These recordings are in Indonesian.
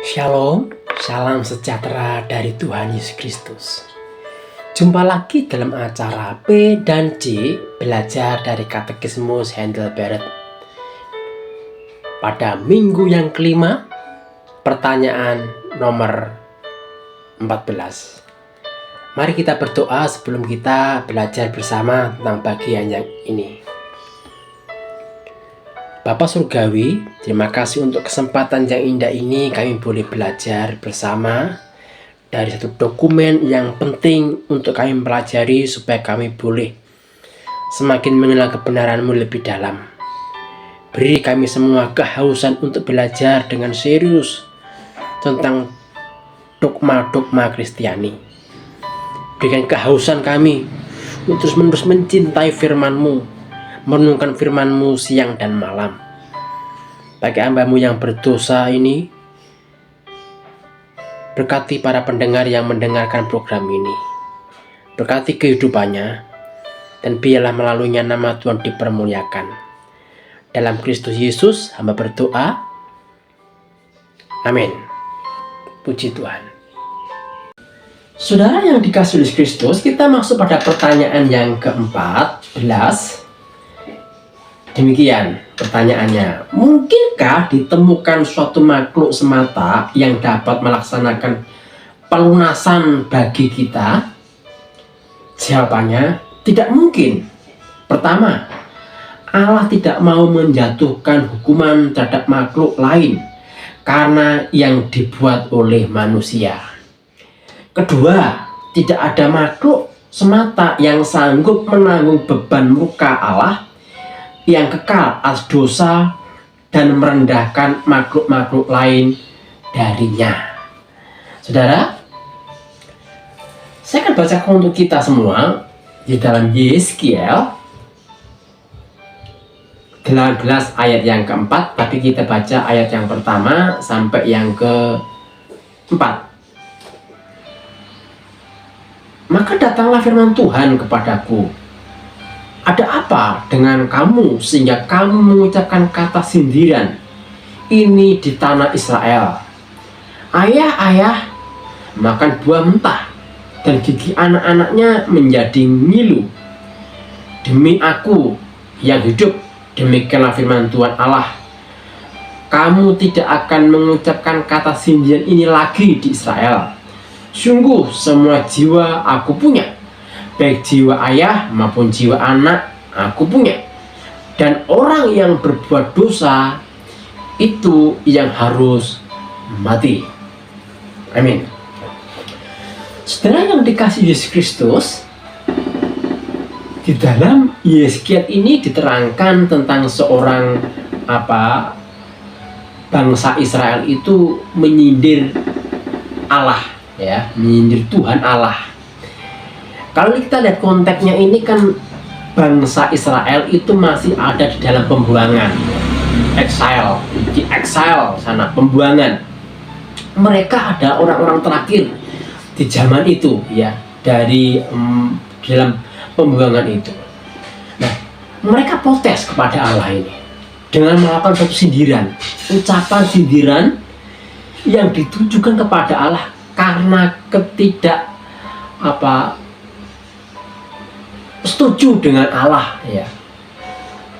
Shalom, salam sejahtera dari Tuhan Yesus Kristus. Jumpa lagi dalam acara P dan C, belajar dari Katekismus Handel Barrett. Pada minggu yang kelima, pertanyaan nomor 14. Mari kita berdoa sebelum kita belajar bersama tentang bagian yang ini. Bapa Surgawi, terima kasih untuk kesempatan yang indah ini kami boleh belajar bersama dari satu dokumen yang penting untuk kami pelajari supaya kami boleh semakin mengenal kebenaran-Mu lebih dalam. Beri kami semua kehausan untuk belajar dengan serius tentang dogma-dogma Kristiani. Berikan kehausan kami untuk terus-menerus mencintai firman-Mu, merenungkan firman-Mu siang dan malam. Bagi hamba-Mu yang berdosa ini, berkati para pendengar yang mendengarkan program ini. Berkati kehidupannya, dan biarlah melaluinya nama Tuhan dipermuliakan. Dalam Kristus Yesus, hamba berdoa. Amin. Puji Tuhan. Saudara yang dikasihi oleh Kristus, kita masuk pada pertanyaan yang ke-14. Demikian pertanyaannya, mungkinkah ditemukan suatu makhluk semata yang dapat melaksanakan pelunasan bagi kita? Jawabannya, tidak mungkin. Pertama, Allah tidak mau menjatuhkan hukuman terhadap makhluk lain karena yang dibuat oleh manusia. Kedua, tidak ada makhluk semata yang sanggup menanggung beban murka Allah yang kekal atas dosa dan merendahkan makhluk-makhluk lain darinya. Saudara, saya akan bacakan untuk kita semua di dalam Yeskiel 18 ayat yang keempat, tapi kita baca ayat yang pertama sampai yang keempat. Maka datanglah firman Tuhan kepadaku, ada apa dengan kamu sehingga kamu mengucapkan kata sindiran ini di tanah Israel? Ayah-ayah makan buah mentah dan gigi anak-anaknya menjadi ngilu. Demi aku yang hidup, demikianlah firman Tuhan Allah, kamu tidak akan mengucapkan kata sindiran ini lagi di Israel. Sungguh semua jiwa aku punya, baik jiwa ayah maupun jiwa anak aku punya, dan orang yang berbuat dosa itu yang harus mati. Amin. Saudara yang dikasihi Yesus Kristus, di dalam Yeskiel ini diterangkan tentang seorang bangsa Israel itu menyindir Allah, ya, menyindir Tuhan Allah. Kalau kita lihat konteksnya ini kan bangsa Israel itu masih ada di dalam pembuangan, exile, di exile sana, pembuangan. Mereka ada orang-orang terakhir di zaman itu, ya, dari dalam pembuangan itu. Nah, mereka protes kepada Allah ini dengan melakukan suatu sindiran, ucapan sindiran yang ditujukan kepada Allah karena setuju dengan Allah, ya,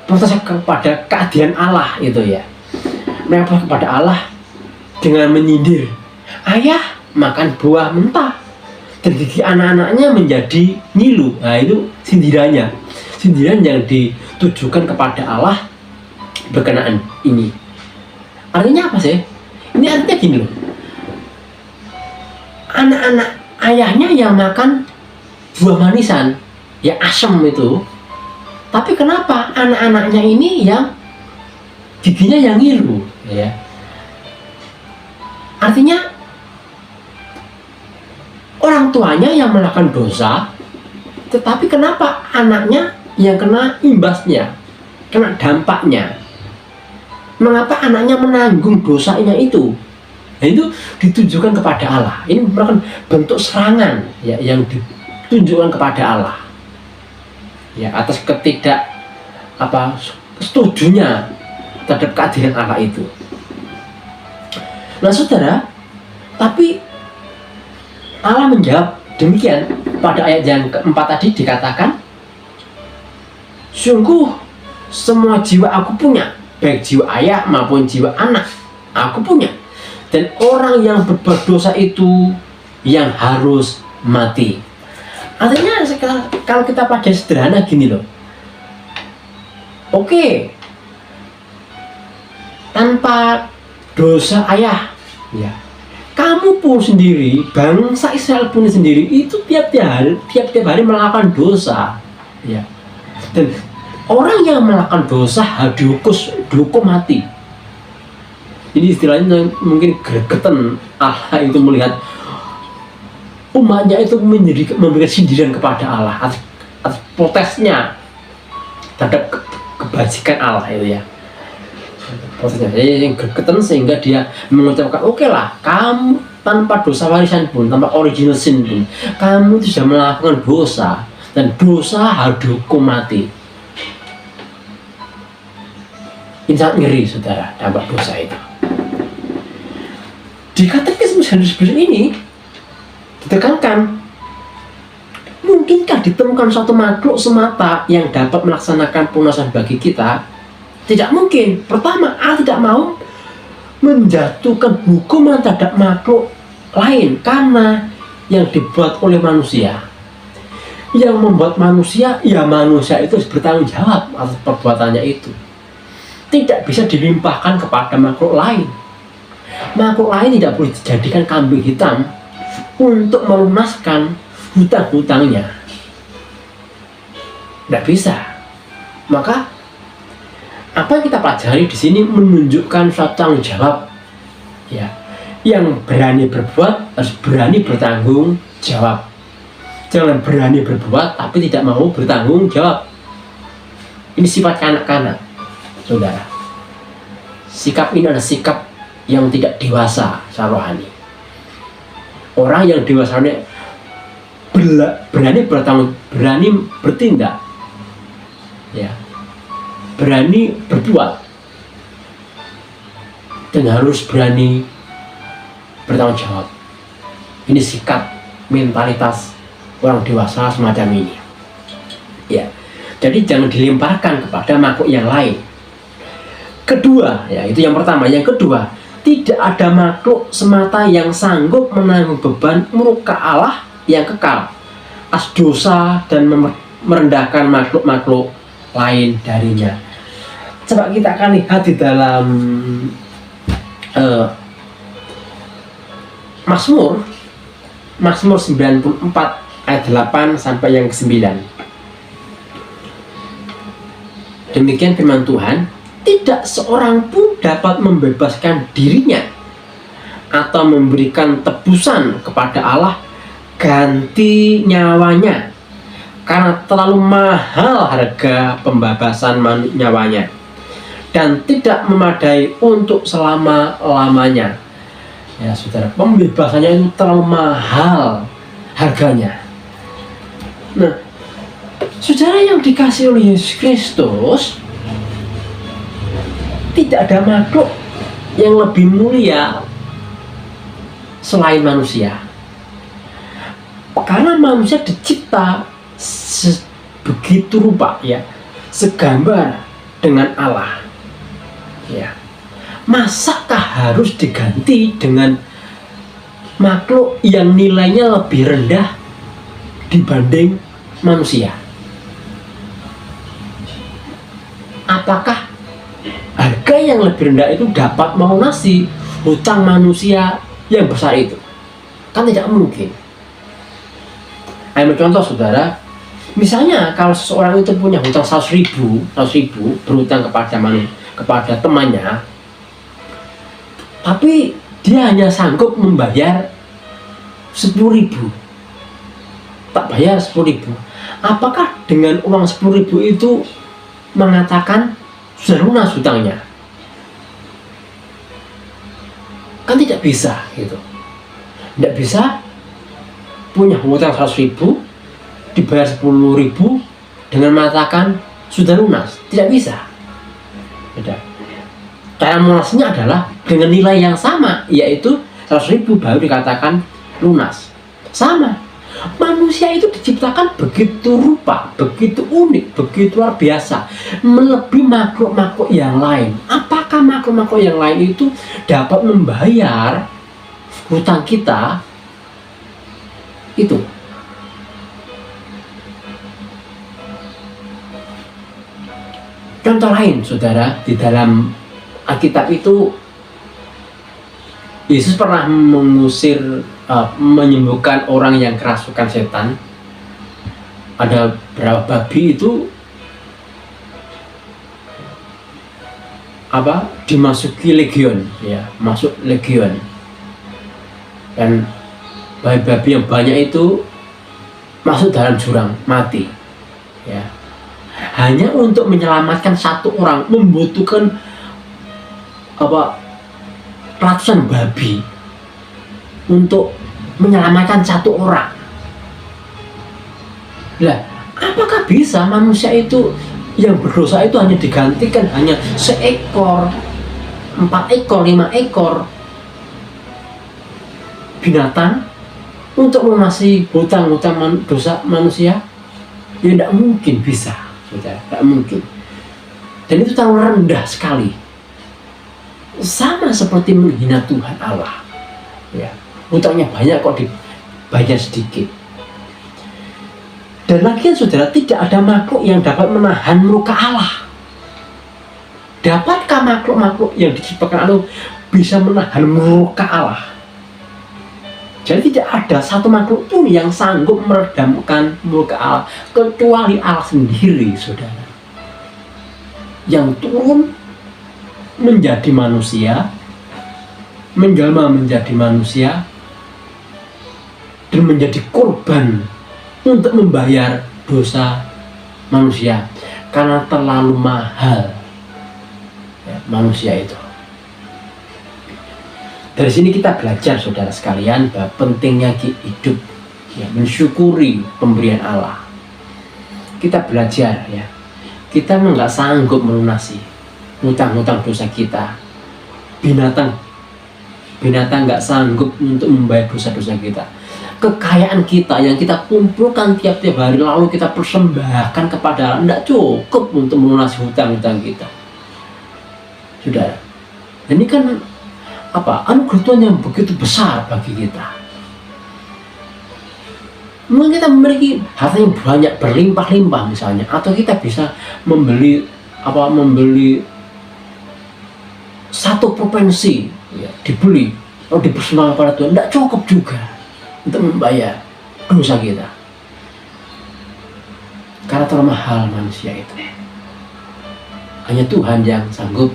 protes kepada keadilan Allah itu, ya. Mereka protes kepada Allah dengan menyindir, ayah makan buah mentah dan gigi anak-anaknya menjadi ngilu. Nah, itu sindiran yang ditujukan kepada Allah berkenaan ini. Artinya apa sih? Ini artinya gini loh, anak-anak ayahnya yang makan buah manisan, ya, asam itu, tapi kenapa anak-anaknya ini yang giginya yang ngilu, ya? Artinya orang tuanya yang melakukan dosa, tetapi kenapa anaknya yang kena imbasnya, kena dampaknya? Mengapa anaknya menanggung dosanya itu? Nah, itu ditujukan kepada Allah. Ini merupakan bentuk serangan, ya, yang ditunjukkan kepada Allah, ya, atas setujunya terhadap keadilan Allah itu. Nah, saudara, Tapi Allah menjawab demikian. Pada ayat yang keempat tadi dikatakan, sungguh semua jiwa aku punya, baik jiwa ayah maupun jiwa anak aku punya, dan orang yang berbuat dosa itu yang harus mati. Artinya kalau kita pada sederhana gini loh, oke, tanpa dosa ayah, ya, kamu pun sendiri, bangsa Israel pun sendiri itu tiap-tiap hari melakukan dosa, ya. Dan orang yang melakukan dosa harus dihukum mati. Ini istilahnya mungkin gregetan Allah itu melihat umatnya itu memberikan sindiran kepada Allah atas protesnya terhadap kebajikan Allah itu ya. Protesnya yang gregetan sehingga dia mengucapkan, oke lah, kamu tanpa dosa warisan pun, tanpa original sin pun, kamu sudah melakukan dosa, dan dosa harus dihukum mati. Ini sangat ngeri, saudara, dampak dosa itu. Di katekisme Johannes ini ditekankan, mungkinkah ditemukan suatu makhluk semata yang dapat melaksanakan pelunasan bagi kita? Tidak mungkin. Pertama, Allah tidak mau menjatuhkan hukuman terhadap makhluk lain karena yang dibuat oleh manusia. Yang membuat manusia, ya manusia itu harus bertanggung jawab atas perbuatannya itu. Tidak bisa dilimpahkan kepada makhluk lain. Makhluk lain tidak boleh dijadikan kambing hitam untuk melunaskan hutang-hutangnya. Tidak bisa. Maka apa yang kita pelajari di sini menunjukkan suatu tanggung jawab, ya. Yang berani berbuat harus berani bertanggung jawab. Jangan berani berbuat tapi tidak mau bertanggung jawab. Ini sifat kanak-kanak, saudara. Sikap ini adalah sikap yang tidak dewasa secara rohani. Orang yang dewasa ini berani bertindak, ya, berani berbuat, dan harus berani bertanggung jawab. Ini sikap mentalitas orang dewasa semacam ini, ya. Jadi jangan dilemparkan kepada makhluk yang lain. Kedua, ya, itu yang pertama. Yang kedua, tidak ada makhluk semata yang sanggup menanggung beban murka Allah yang kekal atas dosa dan merendahkan makhluk-makhluk lain darinya. Coba kita akan lihat di dalam Mazmur 94 ayat 8 sampai yang ke-9. Demikian firman Tuhan, tidak seorang pun dapat membebaskan dirinya atau memberikan tebusan kepada Allah ganti nyawanya, karena terlalu mahal harga pembebasan nyawanya dan tidak memadai untuk selama-lamanya. Ya saudara, pembebasannya itu terlalu mahal harganya. Nah, saudara yang dikasih oleh Yesus Kristus, tidak ada makhluk yang lebih mulia selain manusia. Karena manusia dicipta begitu rupa, ya, segambar dengan Allah, ya. Masakah harus diganti dengan makhluk yang nilainya lebih rendah dibanding manusia? Apakah harga yang lebih rendah itu dapat melunasi hutang manusia yang besar itu? Kan tidak mungkin. Ayo contoh, saudara. Misalnya kalau seseorang itu punya hutang 100.000 berhutang kepada temannya, tapi dia hanya sanggup membayar 10.000, tak bayar 10.000. Apakah dengan uang 10.000 itu mengatakan sudah lunas hutangnya? Kan tidak bisa gitu. Tidak bisa punya hutang 100.000 dibayar 10.000 dengan mengatakan sudah lunas. Tidak bisa. Tidak. Cara melunasinya adalah dengan nilai yang sama, yaitu 100.000 baru dikatakan lunas. Sama, manusia itu diciptakan begitu rupa, begitu unik, begitu luar biasa, melebihi makhluk-makhluk yang lain. Apakah makhluk-makhluk yang lain itu dapat membayar hutang kita? Itu contoh lain, saudara. Di dalam Alkitab itu Yesus pernah menyembuhkan orang yang kerasukan setan. Ada berapa babi itu dimasuki legion, ya, masuk legion. Dan babi-babi yang banyak itu masuk dalam jurang, mati, ya. Hanya untuk menyelamatkan satu orang membutuhkan ratusan babi untuk menyelamatkan satu orang. Lah, apakah bisa manusia itu yang berdosa itu hanya digantikan hanya seekor, 4 ekor, 5 ekor binatang untuk melunasi hutang-hutang dosa manusia? Ya tidak mungkin bisa, saudara, tidak mungkin. Dan itu terlalu rendah sekali. Sama seperti menghina Tuhan Allah, ya. Hutangnya banyak kok dibayar sedikit. Dan lagian, saudara, tidak ada makhluk yang dapat menahan murka Allah. Dapatkah makhluk-makhluk yang diciptakan Allah bisa menahan murka Allah? Jadi tidak ada satu makhluk pun yang sanggup meredamkan murka Allah kecuali Allah sendiri, saudara, yang turun menjadi manusia, menjelma menjadi manusia, dan menjadi korban untuk membayar dosa manusia, karena terlalu mahal, ya, manusia itu. Dari sini kita belajar, saudara sekalian, bahwa pentingnya hidup, ya, mensyukuri pemberian Allah. Kita belajar, ya, kita nggak sanggup melunasi hutang-hutang dosa kita. Binatang nggak sanggup untuk membayar dosa-dosa kita. Kekayaan kita yang kita kumpulkan tiap-tiap hari lalu kita persembahkan kepada Allah tidak cukup untuk melunasi hutang-hutang kita, saudara. Ini kan anugerah Tuhan yang begitu besar bagi kita. Mungkin kita memiliki harta yang banyak, berlimpah-limpah misalnya, atau kita bisa membeli satu provinsi, ya, dibeli atau dipersembahkan pada Tuhan, tidak cukup juga untuk membayar dosa kita, karena terlalu mahal manusia itu. Hanya Tuhan yang sanggup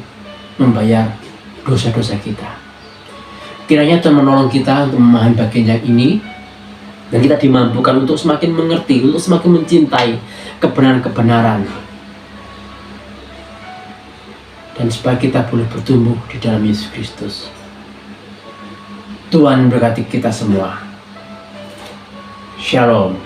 membayar dosa-dosa kita. Kiranya Tuhan menolong kita untuk memahami bagian yang ini, dan kita dimampukan untuk semakin mengerti, untuk semakin mencintai kebenaran-kebenaran, dan supaya kita boleh bertumbuh di dalam Yesus Kristus. Tuhan berkati kita semua. Shalom.